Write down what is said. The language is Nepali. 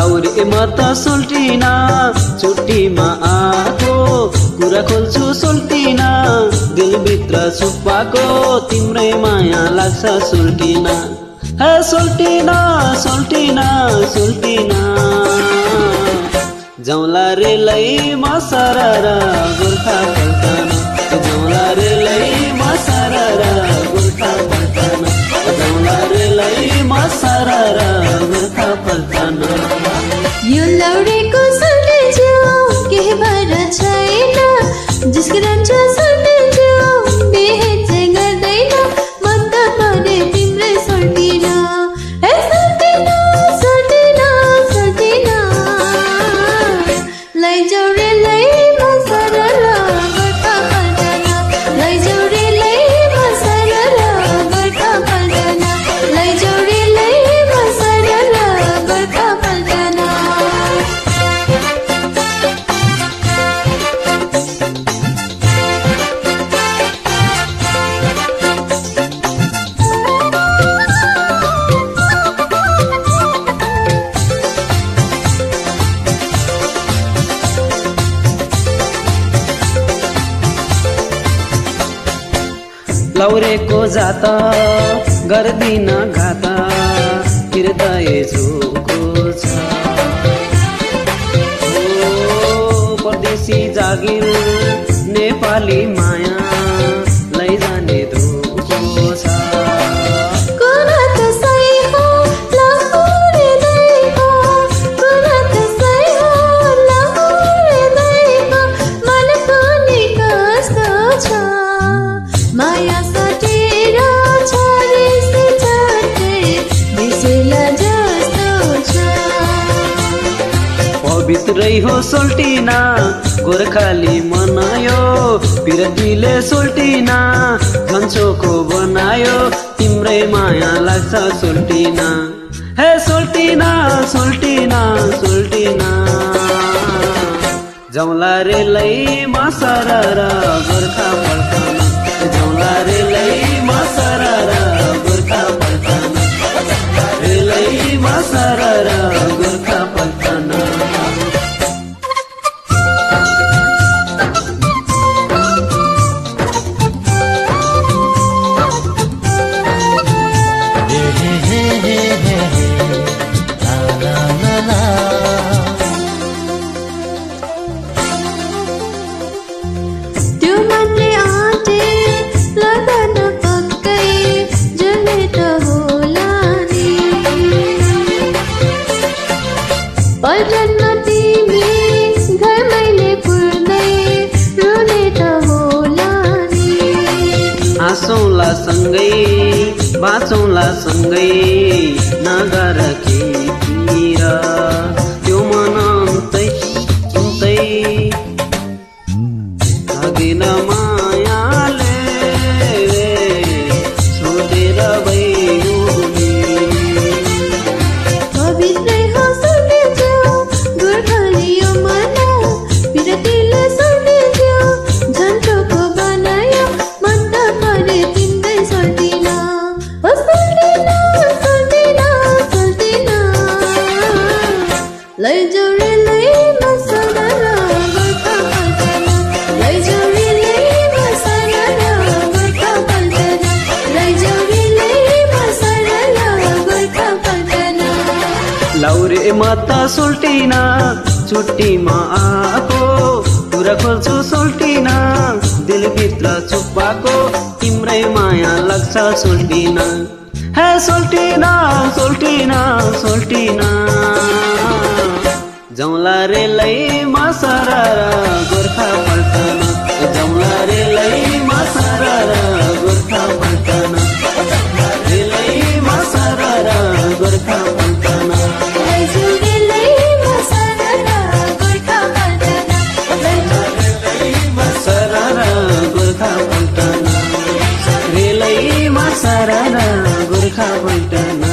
लाउरे म त सोल्टिन छुट्टीमा आको कुरा खोल्छु सोल्टिन दिलभित्र छुपाको तिम्रै माया लाग्छ सोल्टिन हे सोल्टिन सोल्टिन सोल्टिन जाउँला रेलै म सररा गोर्खा पल्टन जाउँला रेलै म सररा गोर्खा पल्टन जाउँला रेलै म सररा गोर्खा पल्टन यो लौडेको सुन्छु के भएर छैन जिस्किरहन्छ सुन्छु बिहे चाहिँ गर्दैन मन त परे तिम्रै सोल्टिन हे सोल्टिन सोल्टिन सोल्टिन लैजाऊ रे लै म सररा गोर्खा पल्टन लैजाऊ रे लै म सररा गोर्खा पल्टन लैजाऊ रे लै म सररा गोर्खा पल्टन लौरेको जात गर्दिन घात हृदय झुको छ परदेशी जागिर नेपाली माया लैजाने धुको छ भित्रै हो सोल्टिन गोर्खाली मनायो पिरतीले सोल्टिन झन्चोको बनायो तिम्रै माया लाग्छ सोल्टिन हे सोल्टिन सोल्टिन सोल्टिन जाउँला रेलै म सररा गोर्खा पल्टन जाउँला रेलै म सररा गोर्खा पल्टन रेलै म सररा गोर्खा पल्टन पल्टनमा तिमी घर मैले पुर्दै रुने त होला नि हाँसौँला सँगै बाँचौँला सँगै नगर केतिर त्यो मन अन्तै अन्तै लागिन मायाले छोडेर भइरु पवित्रै हो सोल्टिन्छु गोर्खाली यो मन पिरतीले सोल्टिन्छु झन्चोको बनायो मन त परे तिम्रै सोल्टिन ओ सोल्टिन सोल्टिन सोल्टिन लैजाऊ रे लै म सररा गोर्खा पल्टन लैजाऊ रे लै म सररा गोर्खा पल्टन लैजाऊ रे लै म सररा गोर्खा पल्टन लाउरे म त सोल्टिन छुट्टीमा आको कुरा खोल्छु सोल्टिन दिलभित्र छुपाको तिम्रै माया लाग्छ सोल्टिन हे सोल्टिन सोल्टिन सोल्टिन जाउँला रेलै म सररा गोर्खा पल्टन जाउँला रेलै म सररा गोर्खा पल्टन रेलै म सररा गोर्खा पल्टन लैजाऊ रे लै म सररा गोर्खा पल्टन सररा गोर्खा पल्टन रेलै म सररा गोर्खा पल्टन